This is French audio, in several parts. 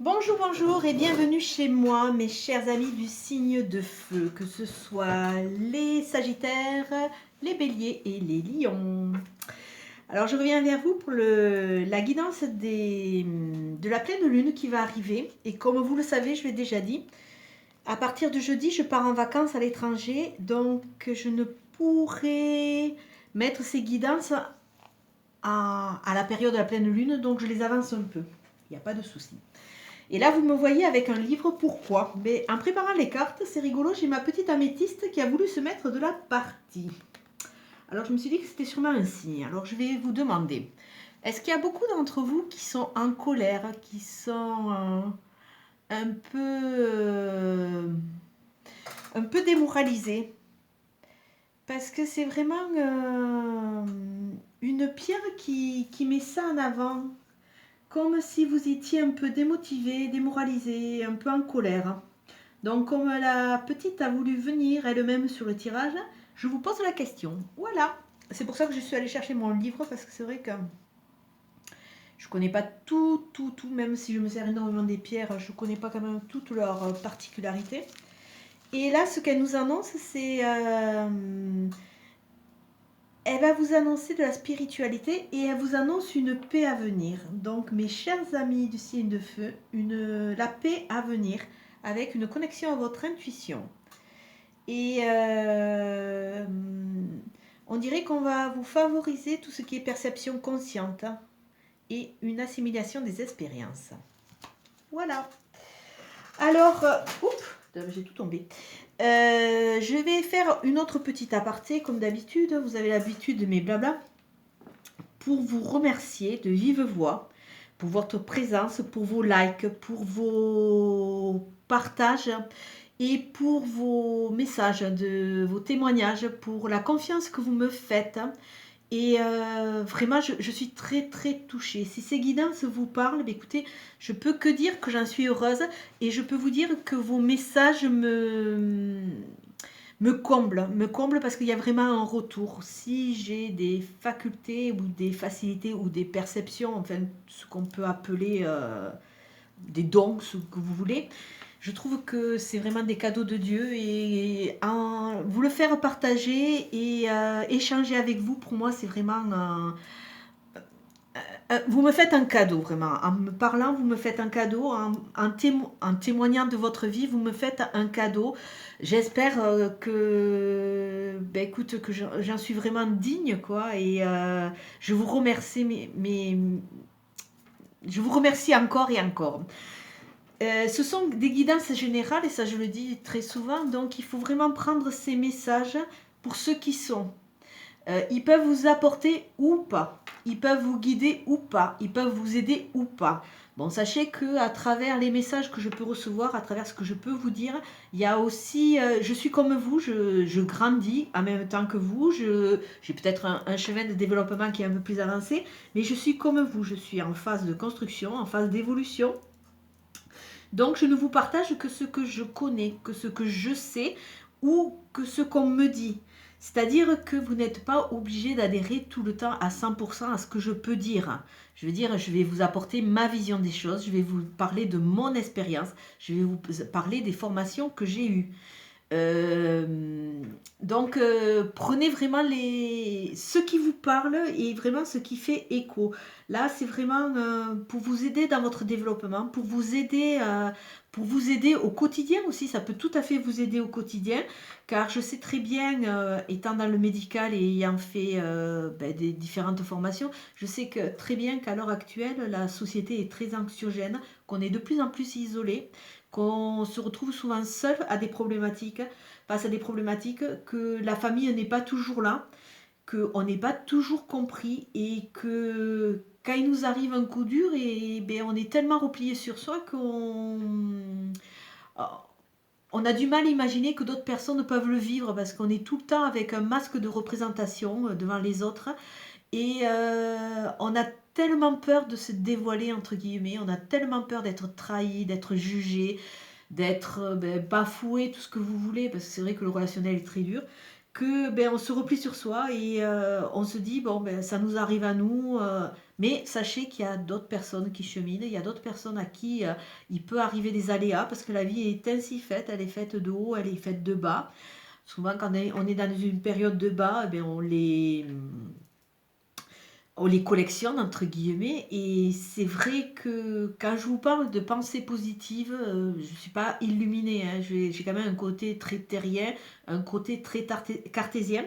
Bonjour, bonjour et bienvenue chez moi, mes chers amis du signe de feu, que ce soit les Sagittaires, les Béliers et les Lions. Alors je reviens vers vous pour la guidance de la pleine lune qui va arriver. Et comme vous le savez, je l'ai déjà dit, à partir de jeudi, je pars en vacances à l'étranger, donc je ne pourrai mettre ces guidances à la période de la pleine lune, donc je les avance un peu. Il n'y a pas de souci. Et là, vous me voyez avec un livre. Pourquoi? Mais en préparant les cartes, c'est rigolo, j'ai ma petite améthyste qui a voulu se mettre de la partie. Alors, je me suis dit que c'était sûrement un signe. Alors, je vais vous demander, est-ce qu'il y a beaucoup d'entre vous qui sont en colère, qui sont un peu démoralisés? Parce que c'est vraiment une pierre qui met ça en avant. Comme si vous étiez un peu démotivé, démoralisé, un peu en colère. Donc, comme la petite a voulu venir elle-même sur le tirage, je vous pose la question. Voilà. C'est pour ça que je suis allée chercher mon livre, parce que c'est vrai que je ne connais pas tout, même si je me sers énormément des pierres, je ne connais pas quand même toutes leurs particularités. Et là, ce qu'elle nous annonce, c'est... elle va vous annoncer de la spiritualité et elle vous annonce une paix à venir. Donc, mes chers amis du signe de feu, la paix à venir avec une connexion à votre intuition. Et on dirait qu'on va vous favoriser tout ce qui est perception consciente et une assimilation des expériences. Voilà. Alors, j'ai tout tombé. Je vais faire une autre petite aparté, comme d'habitude. Vous avez l'habitude de mes blabla. Pour vous remercier de vive voix, pour votre présence, pour vos likes, pour vos partages et pour vos messages, vos témoignages, pour la confiance que vous me faites. Et vraiment, je suis très très touchée. Si ces guidances vous parlent, écoutez, je peux que dire que j'en suis heureuse. Et je peux vous dire que vos messages me comblent parce qu'il y a vraiment un retour. Si j'ai des facultés ou des facilités ou des perceptions, enfin ce qu'on peut appeler des dons, ce que vous voulez, je trouve que c'est vraiment des cadeaux de Dieu et vous le faire partager et échanger avec vous, pour moi, c'est vraiment... vous me faites un cadeau, vraiment. En me parlant, vous me faites un cadeau. En témoignant de votre vie, vous me faites un cadeau. J'espère que, écoute, que j'en suis vraiment digne, quoi. Et je vous remercie, je vous remercie encore et encore. Ce sont des guidances générales, et ça je le dis très souvent, donc il faut vraiment prendre ces messages pour ceux qui sont. Ils peuvent vous apporter ou pas, ils peuvent vous guider ou pas, ils peuvent vous aider ou pas. Bon, sachez que à travers les messages que je peux recevoir, à travers ce que je peux vous dire, il y a aussi, je suis comme vous, je grandis en même temps que vous, j'ai peut-être un chemin de développement qui est un peu plus avancé, mais je suis comme vous, je suis en phase de construction, en phase d'évolution. Donc, je ne vous partage que ce que je connais, que ce que je sais ou que ce qu'on me dit. C'est-à-dire que vous n'êtes pas obligé d'adhérer tout le temps à 100% à ce que je peux dire. Je veux dire, je vais vous apporter ma vision des choses, je vais vous parler de mon expérience, je vais vous parler des formations que j'ai eues. Donc, prenez vraiment ce qui vous parle et vraiment ce qui fait écho. Là, c'est vraiment pour vous aider dans votre développement, pour vous aider au quotidien aussi. Ça peut tout à fait vous aider au quotidien, car je sais très bien, étant dans le médical et ayant fait des différentes formations, je sais que très bien qu'à l'heure actuelle, la société est très anxiogène, qu'on est de plus en plus isolé, qu'on se retrouve souvent seul face à des problématiques, que la famille n'est pas toujours là, qu'on n'est pas toujours compris et que quand il nous arrive un coup dur, on est tellement replié sur soi qu'on a du mal à imaginer que d'autres personnes peuvent le vivre parce qu'on est tout le temps avec un masque de représentation devant les autres et on a tellement peur de se dévoiler, entre guillemets, on a tellement peur d'être trahi, d'être jugé, d'être bafoué, tout ce que vous voulez, parce que c'est vrai que le relationnel est très dur, que on se replie sur soi et on se dit, bon, ça nous arrive à nous, Mais sachez qu'il y a d'autres personnes qui cheminent, il y a d'autres personnes à qui il peut arriver des aléas, parce que la vie est ainsi faite, elle est faite de haut, elle est faite de bas. Souvent, quand on est dans une période de bas, eh bien, on les collectionne, entre guillemets, et c'est vrai que quand je vous parle de pensée positive, je ne suis pas illuminée, hein, j'ai quand même un côté très terrien, un côté très cartésien,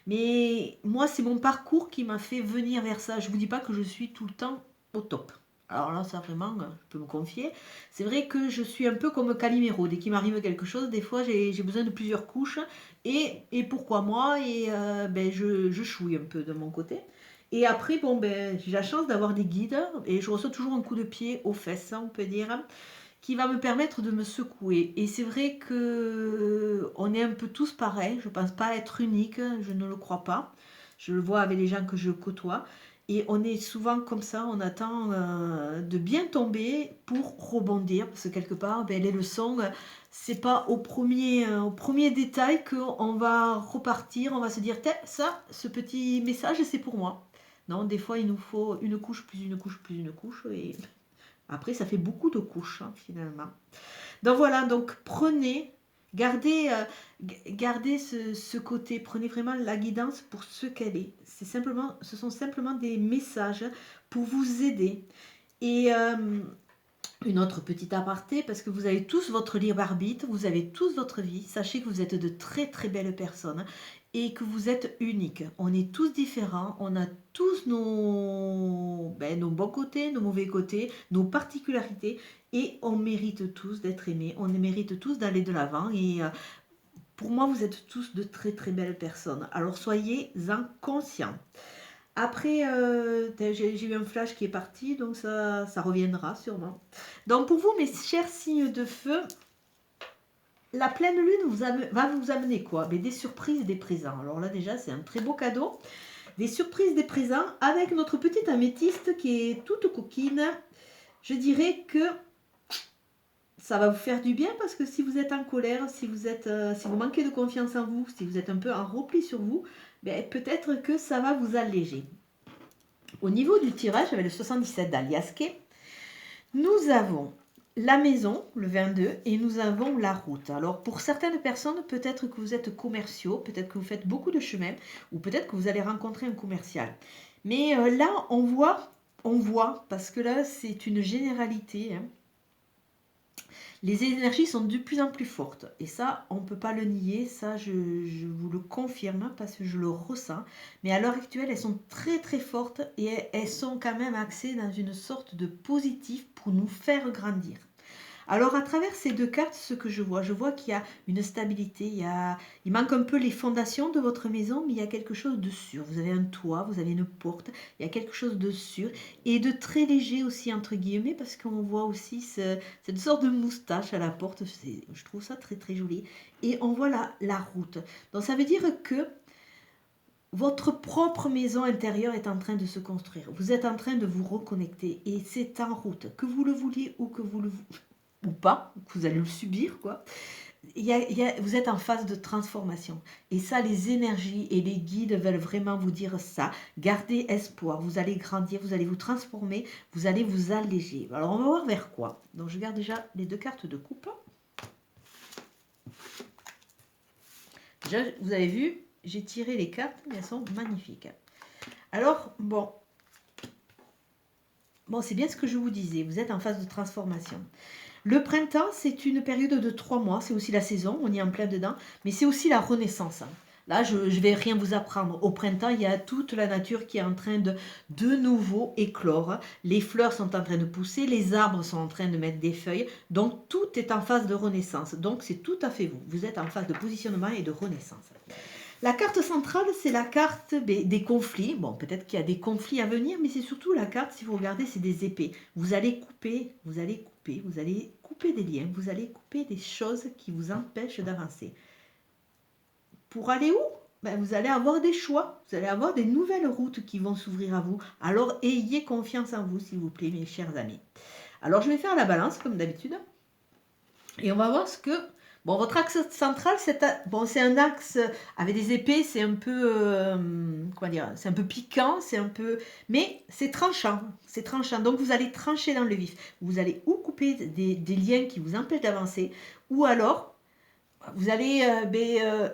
mais moi, c'est mon parcours qui m'a fait venir vers ça. Je ne vous dis pas que je suis tout le temps au top. Alors là, ça vraiment, je peux me confier. C'est vrai que je suis un peu comme Calimero. Dès qu'il m'arrive quelque chose, des fois, j'ai besoin de plusieurs couches. Et pourquoi moi? Et ben, je chouille un peu de mon côté. Et après, bon, ben, j'ai la chance d'avoir des guides. Et je reçois toujours un coup de pied aux fesses, hein, on peut dire, qui va me permettre de me secouer. Et c'est vrai que on est un peu tous pareils. Je ne pense pas être unique, je ne le crois pas. Je le vois avec les gens que je côtoie. Et on est souvent comme ça, on attend de bien tomber pour rebondir. Parce que quelque part, ben, les leçons, c'est pas au premier détail qu'on va repartir, on va se dire, ça, ce petit message, c'est pour moi. Non, des fois, il nous faut une couche, plus une couche, plus une couche. Et après, ça fait beaucoup de couches, hein, finalement. Donc voilà, donc prenez, gardez, gardez ce côté, prenez vraiment la guidance pour ce qu'elle est. Ce sont simplement des messages pour vous aider. Et une autre petite aparté, parce que vous avez tous votre libre arbitre, vous avez tous votre vie. Sachez que vous êtes de très très belles personnes et que vous êtes uniques. On est tous différents, on a tous nos bons côtés, nos mauvais côtés, nos particularités et on mérite tous d'être aimés, on mérite tous d'aller de l'avant et pour moi vous êtes tous de très très belles personnes. Alors soyez-en conscients. Après, j'ai eu un flash qui est parti, donc ça reviendra sûrement. Donc pour vous, mes chers signes de feu, la pleine lune va vous amener quoi? Mais des surprises et des présents. Alors là déjà, c'est un très beau cadeau. Des surprises, des présents avec notre petite améthyste qui est toute coquine. Je dirais que ça va vous faire du bien parce que si vous êtes en colère, si vous manquez de confiance en vous, si vous êtes un peu en repli sur vous, ben, peut-être que ça va vous alléger. Au niveau du tirage, avec le 77 d'Aliasque, nous avons la maison, le 22, et nous avons la route. Alors, pour certaines personnes, peut-être que vous êtes commerciaux, peut-être que vous faites beaucoup de chemin, ou peut-être que vous allez rencontrer un commercial. Mais là, on voit, parce que là, c'est une généralité, hein. Les énergies sont de plus en plus fortes. Et ça, on ne peut pas le nier. Ça, je vous le confirme parce que je le ressens. Mais à l'heure actuelle, elles sont très très fortes et elles sont quand même axées dans une sorte de positif pour nous faire grandir. Alors à travers ces deux cartes, ce que je vois qu'il y a une stabilité, il manque un peu les fondations de votre maison, mais il y a quelque chose de sûr. Vous avez un toit, vous avez une porte, il y a quelque chose de sûr et de très léger aussi entre guillemets, parce qu'on voit aussi cette sorte de moustache à la porte. Je trouve ça très très joli. Et on voit la route. Donc ça veut dire que votre propre maison intérieure est en train de se construire. Vous êtes en train de vous reconnecter et c'est en route. Que vous le vouliez ou que vous le ou pas, que vous allez le subir, quoi. Vous êtes en phase de transformation. Et ça, les énergies et les guides veulent vraiment vous dire ça. Gardez espoir, vous allez grandir, vous allez vous transformer, vous allez vous alléger. Alors, on va voir vers quoi. Donc, je garde déjà les deux cartes de coupe. Déjà, vous avez vu, j'ai tiré les cartes, elles sont magnifiques. Alors, bon, c'est bien ce que je vous disais, vous êtes en phase de transformation. Le printemps, c'est une période de 3 mois, c'est aussi la saison, on y est en plein dedans, mais c'est aussi la renaissance. Là, je ne vais rien vous apprendre. Au printemps, il y a toute la nature qui est en train de nouveau éclore. Les fleurs sont en train de pousser, les arbres sont en train de mettre des feuilles. Donc, tout est en phase de renaissance. Donc, c'est tout à fait vous. Vous êtes en phase de positionnement et de renaissance. La carte centrale, c'est la carte des conflits. Bon, peut-être qu'il y a des conflits à venir, mais c'est surtout la carte, si vous regardez, c'est des épées. Vous allez couper des liens, vous allez couper des choses qui vous empêchent d'avancer. Pour aller où? Vous allez avoir des choix, vous allez avoir des nouvelles routes qui vont s'ouvrir à vous. Alors, ayez confiance en vous, s'il vous plaît, mes chers amis. Alors, je vais faire la balance, comme d'habitude. Et on va voir ce que Bon, votre axe central, c'est un axe avec des épées, c'est un peu, comment dire, c'est un peu piquant, mais c'est tranchant, c'est tranchant. Donc vous allez trancher dans le vif. Vous allez ou couper des liens qui vous empêchent d'avancer, ou alors vous allez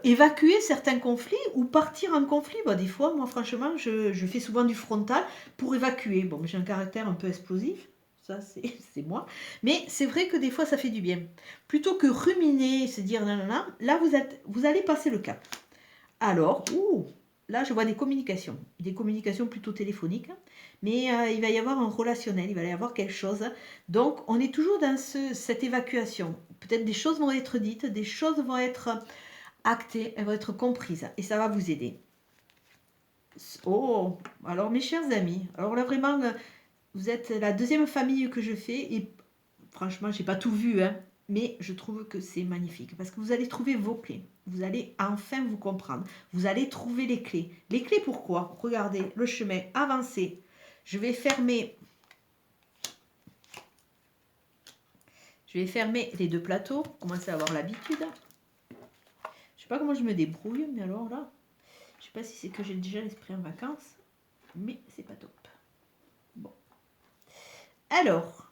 évacuer certains conflits ou partir en conflit. Bon, des fois, moi, franchement, je fais souvent du frontal pour évacuer. Bon, j'ai un caractère un peu explosif, ça, c'est moi. Mais c'est vrai que des fois, ça fait du bien. Plutôt que ruminer, se dire nanana, là, vous allez passer le cap. Alors, là, je vois des communications plutôt téléphoniques, mais il va y avoir un relationnel, il va y avoir quelque chose. Donc, on est toujours dans cette évacuation. Peut-être des choses vont être dites, des choses vont être actées, elles vont être comprises, et ça va vous aider. Oh, alors mes chers amis, alors là vraiment, vous êtes la deuxième famille que je fais, et franchement, j'ai pas tout vu, hein, mais je trouve que c'est magnifique parce que vous allez trouver vos clés. Vous allez enfin vous comprendre. Vous allez trouver les clés. Les clés pourquoi? Regardez le chemin avancé. Je vais fermer les deux plateaux. Commencez à avoir l'habitude. Je sais pas comment je me débrouille, mais alors là, je sais pas si c'est que j'ai déjà l'esprit en vacances, mais c'est pas top. Bon. Alors,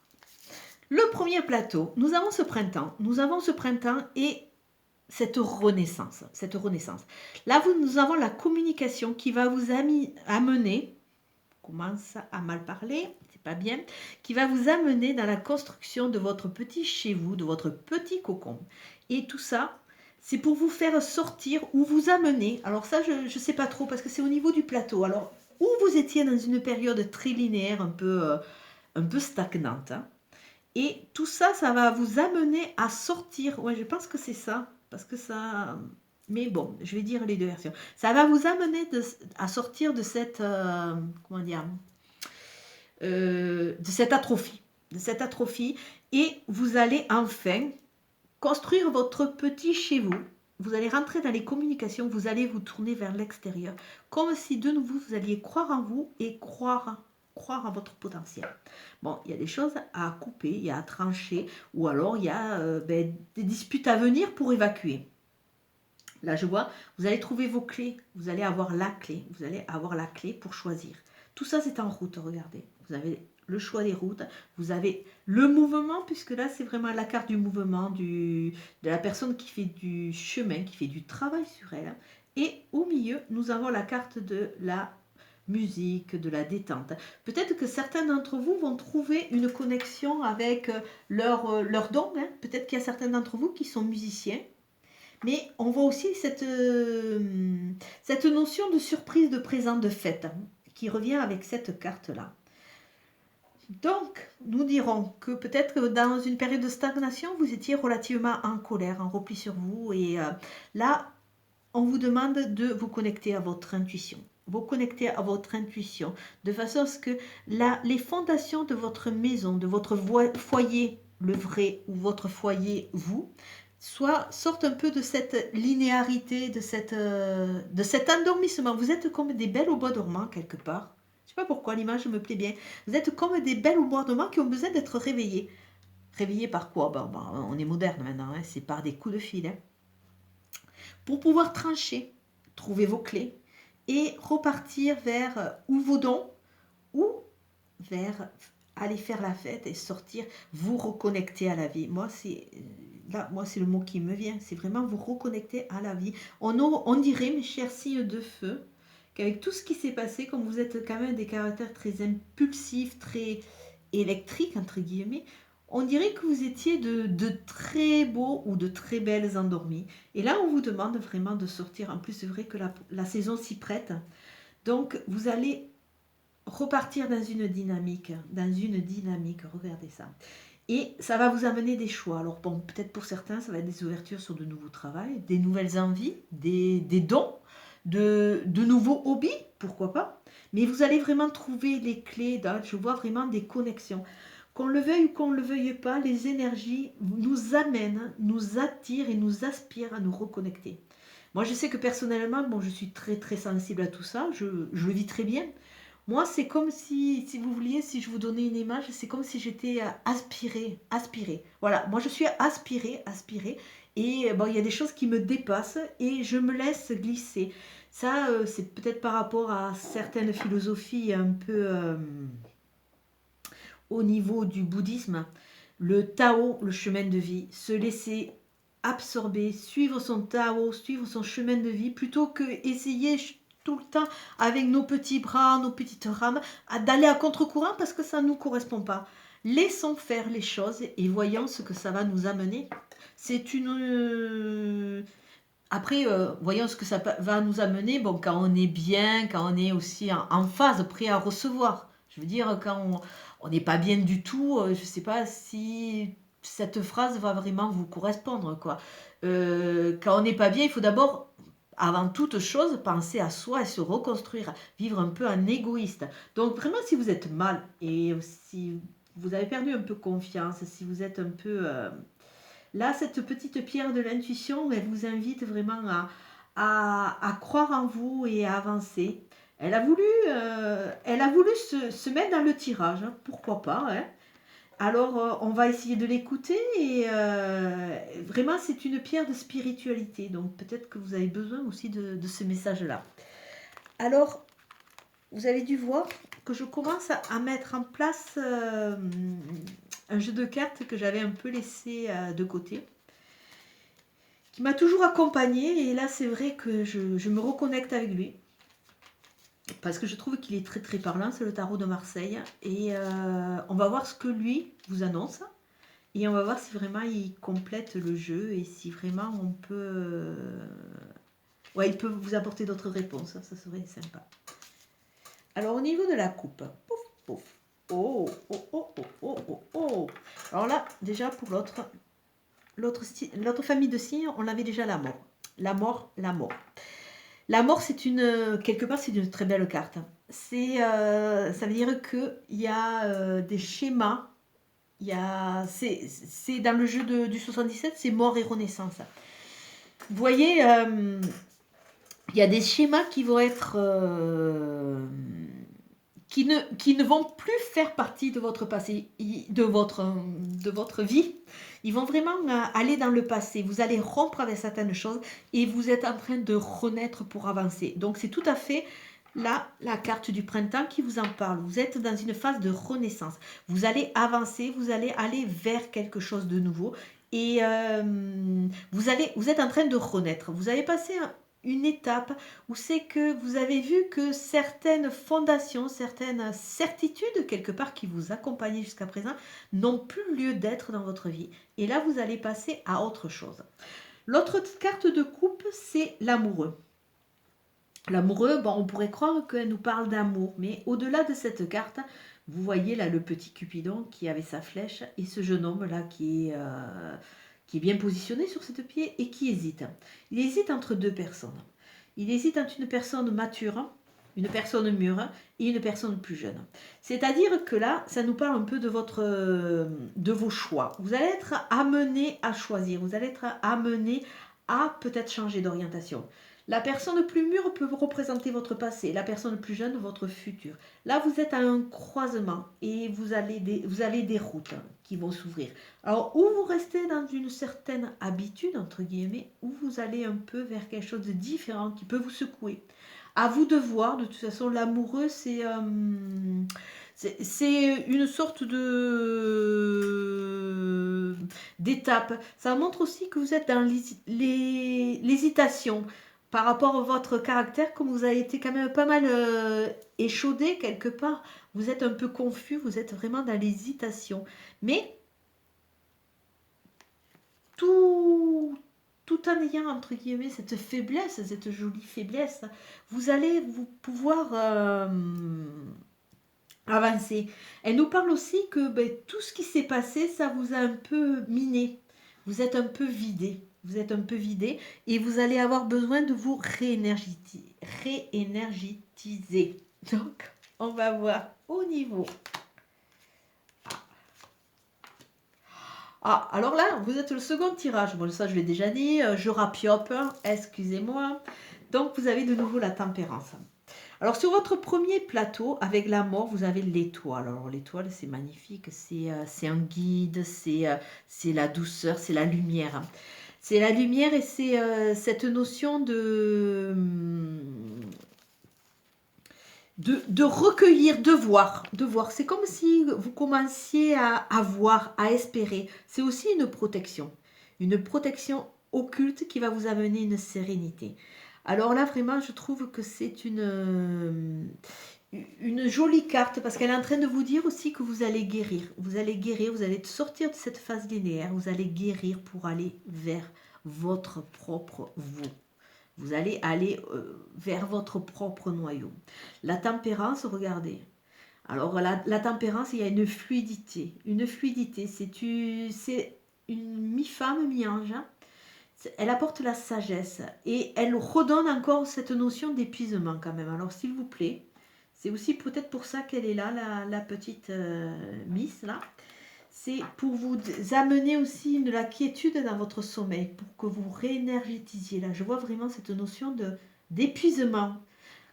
le premier plateau, nous avons ce printemps et cette renaissance. Là, nous avons la communication qui va vous amener, commence à mal parler, c'est pas bien, qui va vous amener dans la construction de votre petit chez vous, de votre petit cocon. Et tout ça, c'est pour vous faire sortir ou vous amener. Alors ça, je ne sais pas trop parce que c'est au niveau du plateau. Alors, où vous étiez dans une période très linéaire, un peu stagnante, hein. Et tout ça, ça va vous amener à sortir. Ouais, je pense que c'est ça. Parce que ça... Mais bon, je vais dire les deux versions. Ça va vous amener à sortir de cette... comment dire de cette atrophie. Et vous allez enfin construire votre petit chez vous. Vous allez rentrer dans les communications. Vous allez vous tourner vers l'extérieur. Comme si de nouveau, vous alliez croire en vous et croire à votre potentiel. Bon, il y a des choses à couper, il y a à trancher, ou alors il y a des disputes à venir pour évacuer. Là, je vois, vous allez trouver vos clés, vous allez avoir la clé pour choisir. Tout ça, c'est en route, regardez. Vous avez le choix des routes, vous avez le mouvement, puisque là, c'est vraiment la carte du mouvement, de la personne qui fait du chemin, qui fait du travail sur elle. Et au milieu, nous avons la carte de la musique, de la détente. Peut-être que certains d'entre vous vont trouver une connexion avec leur don. Hein. Peut-être qu'il y a certains d'entre vous qui sont musiciens. Mais on voit aussi cette notion de surprise, de présent, de fête, hein, qui revient avec cette carte-là. Donc, nous dirons que peut-être que dans une période de stagnation, vous étiez relativement en colère, en repli sur vous. Et là, on vous demande de vous connecter à votre intuition. De façon à ce que les fondations de votre maison, de votre foyer, le vrai, ou votre foyer, vous, sortent un peu de cette linéarité, de cet endormissement. Vous êtes comme des belles au bois dormant quelque part. Je ne sais pas pourquoi l'image me plaît bien. Vous êtes comme des belles au bois dormant qui ont besoin d'être réveillées. Réveillées par quoi? On est moderne maintenant, hein, c'est par des coups de fil. Hein. Pour pouvoir trancher, trouver vos clés et repartir vers ou vos dons ou vers aller faire la fête et sortir, vous reconnecter à la vie. Moi, c'est le mot qui me vient. C'est vraiment vous reconnecter à la vie. On dirait, mes chers signes de feu, qu'avec tout ce qui s'est passé, comme vous êtes quand même des caractères très impulsifs, très électriques, entre guillemets, on dirait que vous étiez de très beaux ou de très belles endormis. Et là, on vous demande vraiment de sortir. En plus, c'est vrai que la saison s'y prête. Donc, vous allez repartir dans une dynamique. Regardez ça. Et ça va vous amener des choix. Alors, bon, peut-être pour certains, ça va être des ouvertures sur de nouveaux travails, des nouvelles envies, des dons, de nouveaux hobbies, pourquoi pas. Mais vous allez vraiment trouver les clés. Je vois vraiment des connexions. Qu'on le veuille ou qu'on ne le veuille pas, les énergies nous amènent, nous attirent et nous aspirent à nous reconnecter. Moi, je sais que personnellement, je suis très très sensible à tout ça, je le vis très bien. Moi, c'est comme si vous vouliez, si je vous donnais une image, c'est comme si j'étais aspirée. Voilà, moi je suis aspirée, Et bon, il y a des choses qui me dépassent et je me laisse glisser. Ça, c'est peut-être par rapport à certaines philosophies un peu au niveau du bouddhisme. Le Tao, le chemin de vie, se laisser absorber, suivre son Tao, suivre son chemin de vie, plutôt que essayer tout le temps avec nos petits bras, nos petites rames, d'aller à contre-courant parce que ça ne nous correspond pas. Laissons faire les choses et voyons ce que ça va nous amener. C'est une... Après, voyons ce que ça va nous amener. Bon, quand on est bien, quand on est aussi en phase, prêt à recevoir. Je veux dire, quand on n'est pas bien du tout, je ne sais pas si cette phrase va vraiment vous correspondre, quoi. Quand on n'est pas bien, il faut d'abord, avant toute chose, penser à soi et se reconstruire, vivre un peu en égoïste. Donc vraiment, si vous êtes mal et si vous avez perdu un peu confiance, si vous êtes un peu... Là, cette petite pierre de l'intuition, elle vous invite vraiment à croire en vous et à avancer. Elle a voulu se mettre dans le tirage, hein, pourquoi pas, hein. Alors, on va essayer de l'écouter et vraiment, c'est une pierre de spiritualité. Donc, peut-être que vous avez besoin aussi de ce message-là. Alors, vous avez dû voir que je commence à mettre en place un jeu de cartes que j'avais un peu laissé de côté, qui m'a toujours accompagné. Et là, c'est vrai que je me reconnecte avec lui. Parce que je trouve qu'il est très très parlant, c'est le tarot de Marseille. Et on va voir ce que lui vous annonce. Et on va voir si vraiment il complète le jeu et si vraiment on peut... Ouais, il peut vous apporter d'autres réponses, ça serait sympa. Alors au niveau de la coupe, pouf, pouf. Oh, oh, oh, oh, oh, oh, oh. Alors là, déjà pour l'autre famille de signes, on avait déjà la mort. La mort, la mort. La mort, c'est quelque part, c'est une très belle carte. Ça veut dire qu'il y a des schémas. C'est dans le jeu du 77, c'est mort et renaissance. Vous voyez, il y a des schémas qui vont être... qui ne vont plus faire partie de votre passé, de votre vie. Ils vont vraiment aller dans le passé. Vous allez rompre avec certaines choses et vous êtes en train de renaître pour avancer. Donc c'est tout à fait là la carte du printemps qui vous en parle. Vous êtes dans une phase de renaissance. Vous allez avancer, vous allez aller vers quelque chose de nouveau et vous êtes en train de renaître. Vous allez passer une étape où c'est que vous avez vu que certaines fondations, certaines certitudes quelque part qui vous accompagnaient jusqu'à présent n'ont plus lieu d'être dans votre vie. Et là, vous allez passer à autre chose. L'autre carte de coupe, c'est l'amoureux. L'amoureux, bon, on pourrait croire qu'elle nous parle d'amour, mais au-delà de cette carte, vous voyez là le petit Cupidon qui avait sa flèche et ce jeune homme là qui est bien positionné sur cette pied et qui hésite. Il hésite entre deux personnes. Il hésite entre une personne mature, une personne mûre et une personne plus jeune. C'est-à-dire que là, ça nous parle un peu de vos choix. Vous allez être amené à choisir, vous allez être amené à peut-être changer d'orientation. La personne plus mûre peut représenter votre passé, la personne plus jeune, votre futur. Là, vous êtes à un croisement et vous avez des routes qui vont s'ouvrir. Alors, ou vous restez dans une certaine habitude, entre guillemets, ou vous allez un peu vers quelque chose de différent qui peut vous secouer. À vous de voir, de toute façon, l'amoureux, c'est une sorte d'étape. Ça montre aussi que vous êtes dans l'hésitation. Par rapport à votre caractère, comme vous avez été quand même pas mal échaudé quelque part, vous êtes un peu confus, vous êtes vraiment dans l'hésitation. Mais tout en ayant, entre guillemets, cette faiblesse, cette jolie faiblesse, vous allez pouvoir avancer. Elle nous parle aussi que tout ce qui s'est passé, ça vous a un peu miné. Vous êtes un peu vidé. Vous êtes un peu vidé et vous allez avoir besoin de vous réénergétiser. Donc, on va voir au niveau. Ah, alors là, vous êtes le second tirage. Bon, ça, je l'ai déjà dit. Je rapiope, excusez-moi. Donc, vous avez de nouveau la tempérance. Alors, sur votre premier plateau, avec la mort, vous avez l'étoile. Alors, l'étoile, c'est magnifique. C'est un guide, c'est la douceur, c'est la lumière. C'est la lumière et c'est cette notion de recueillir, de voir, de voir. C'est comme si vous commenciez à voir, à espérer. C'est aussi une protection occulte qui va vous amener une sérénité. Alors là, vraiment, je trouve que c'est une jolie carte parce qu'elle est en train de vous dire aussi que vous allez guérir. Vous allez guérir, vous allez sortir de cette phase linéaire, vous allez guérir pour aller vers votre propre vous. Vous allez aller vers votre propre noyau. La tempérance, regardez. Alors, la tempérance, il y a une fluidité. Une fluidité, c'est une mi-femme, mi-ange. Hein. Elle apporte la sagesse et elle redonne encore cette notion d'épuisement quand même. Alors, s'il vous plaît, c'est aussi peut-être pour ça qu'elle est là, la petite Miss, là. C'est pour vous amener aussi de la quiétude dans votre sommeil, pour que vous réénergétisiez. Là, je vois vraiment cette notion d'épuisement.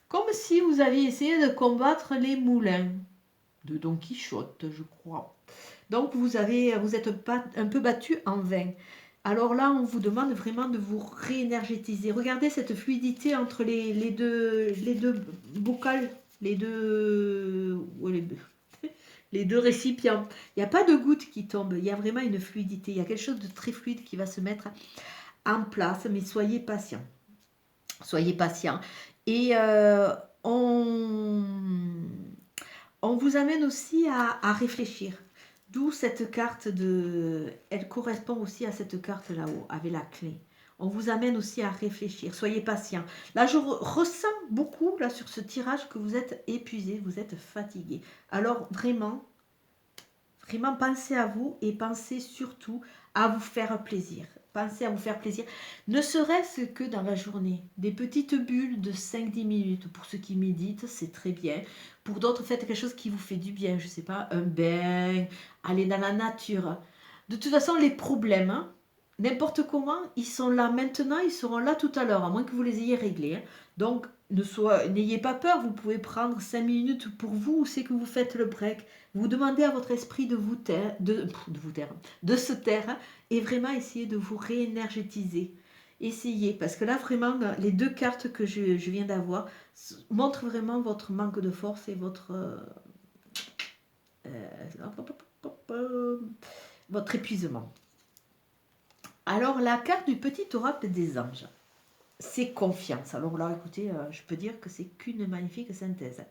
Comme si vous aviez essayé de combattre les moulins de Don Quichotte, je crois. Donc, vous êtes pas un peu battu en vain. Alors là, on vous demande vraiment de vous réénergétiser. Regardez cette fluidité entre les deux bocals, les deux récipients. Il n'y a pas de gouttes qui tombent, il y a vraiment une fluidité, il y a quelque chose de très fluide qui va se mettre en place, mais soyez patient. Soyez patient. Et on vous amène aussi à réfléchir. D'où cette carte elle correspond aussi à cette carte là-haut, avec la clé. On vous amène aussi à réfléchir. Soyez patient. Là, je ressens beaucoup là sur ce tirage que vous êtes épuisé, vous êtes fatigué. Alors vraiment, vraiment pensez à vous et pensez surtout à vous faire plaisir. Pensez à vous faire plaisir, ne serait-ce que dans la journée. Des petites bulles de 5-10 minutes. Pour ceux qui méditent, c'est très bien. Pour d'autres, faites quelque chose qui vous fait du bien. Je ne sais pas, un bain, aller dans la nature. De toute façon, les problèmes, hein, n'importe comment, ils sont là maintenant, ils seront là tout à l'heure, à moins que vous les ayez réglés. Hein. Donc, n'ayez pas peur, vous pouvez prendre 5 minutes pour vous, c'est que vous faites le break. Vous demandez à votre esprit de se taire, hein, et vraiment essayer de vous réénergétiser. Essayez, parce que là, vraiment, les deux cartes que je viens d'avoir montrent vraiment votre manque de force et votre épuisement. Alors, la carte du petit oracle des anges, c'est confiance. Alors là, écoutez, je peux dire que c'est qu'une magnifique synthèse.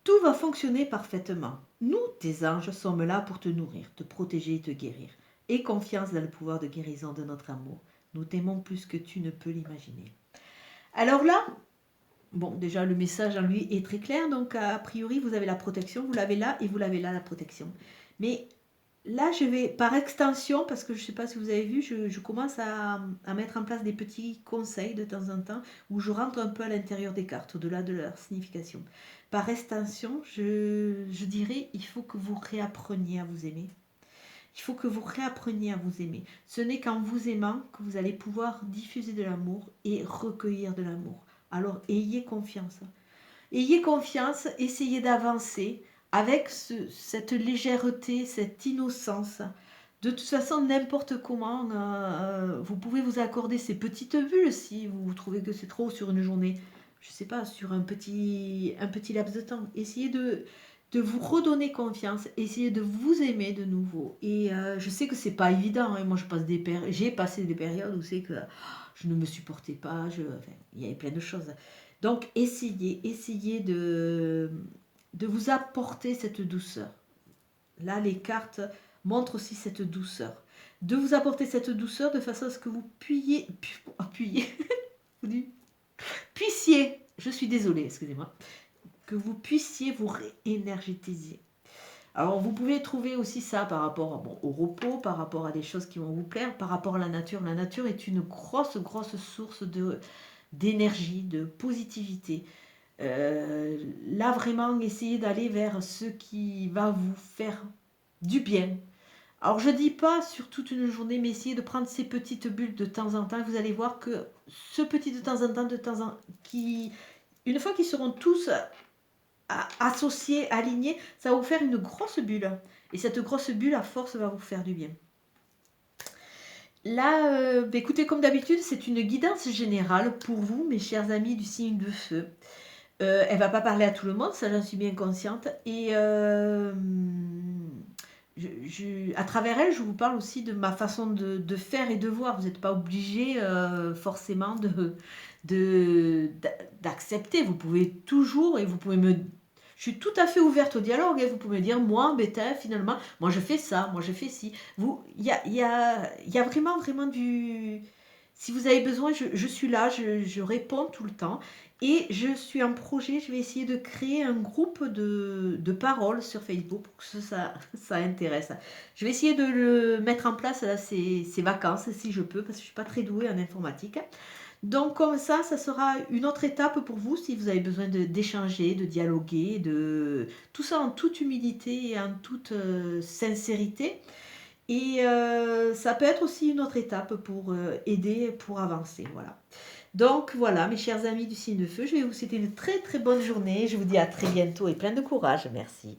Tout va fonctionner parfaitement. Nous, tes anges, sommes là pour te nourrir, te protéger et te guérir. Aie confiance dans le pouvoir de guérison de notre amour. Nous t'aimons plus que tu ne peux l'imaginer. Alors là, bon, déjà le message en lui est très clair, donc a priori vous avez la protection, vous l'avez là et vous l'avez là la protection. Mais là je vais par extension, parce que je ne sais pas si vous avez vu, je commence à mettre en place des petits conseils de temps en temps, où je rentre un peu à l'intérieur des cartes, au-delà de leur signification. Par extension, je dirais, il faut que vous réappreniez à vous aimer. Il faut que vous réappreniez à vous aimer. Ce n'est qu'en vous aimant que vous allez pouvoir diffuser de l'amour et recueillir de l'amour. Alors ayez confiance. Ayez confiance, essayez d'avancer avec cette légèreté, cette innocence. De toute façon, n'importe comment, vous pouvez vous accorder ces petites bulles si vous trouvez que c'est trop sur une journée. Je ne sais pas, sur un petit laps de temps. Essayez de vous redonner confiance, essayez de vous aimer de nouveau. Et je sais que c'est pas évident. Hein. Moi, j'ai passé des périodes où c'est que je ne me supportais pas. Il y avait plein de choses. Donc, essayez de vous apporter cette douceur. Là, les cartes montrent aussi cette douceur. De vous apporter cette douceur de façon à ce que vous puissiez, je suis désolée, excusez-moi, que vous puissiez vous réénergétiser. Alors, vous pouvez trouver aussi ça par rapport au repos, par rapport à des choses qui vont vous plaire, par rapport à la nature. La nature est une grosse source d'énergie, de positivité. Là, vraiment, essayez d'aller vers ce qui va vous faire du bien. Alors, je ne dis pas sur toute une journée, mais essayez de prendre ces petites bulles de temps en temps. Vous allez voir que ce petit de temps en temps, une fois qu'ils seront tous associés, alignés, ça va vous faire une grosse bulle. Et cette grosse bulle, à force, va vous faire du bien. Là, écoutez, comme d'habitude, c'est une guidance générale pour vous, mes chers amis du signe de feu. Elle va pas parler à tout le monde, ça j'en suis bien consciente. Et à travers elle, je vous parle aussi de ma façon de faire et de voir. Vous n'êtes pas obligé forcément d'accepter. Vous pouvez toujours, et vous pouvez me... Je suis tout à fait ouverte au dialogue. Et vous pouvez me dire, moi, Beta, finalement, moi je fais ça, moi je fais ci. Il y a vraiment, vraiment du... Si vous avez besoin, je suis là, je réponds tout le temps. Et je suis en projet, je vais essayer de créer un groupe de paroles sur Facebook pour que ça intéresse. Je vais essayer de le mettre en place à ces vacances, si je peux, parce que je ne suis pas très douée en informatique. Donc comme ça sera une autre étape pour vous si vous avez besoin d'échanger, de dialoguer, tout ça en toute humilité et en toute sincérité. Et ça peut être aussi une autre étape pour aider, pour avancer. Voilà. Donc voilà, mes chers amis du signe de feu, je vais vous souhaiter une très très bonne journée. Je vous dis à très bientôt et plein de courage. Merci.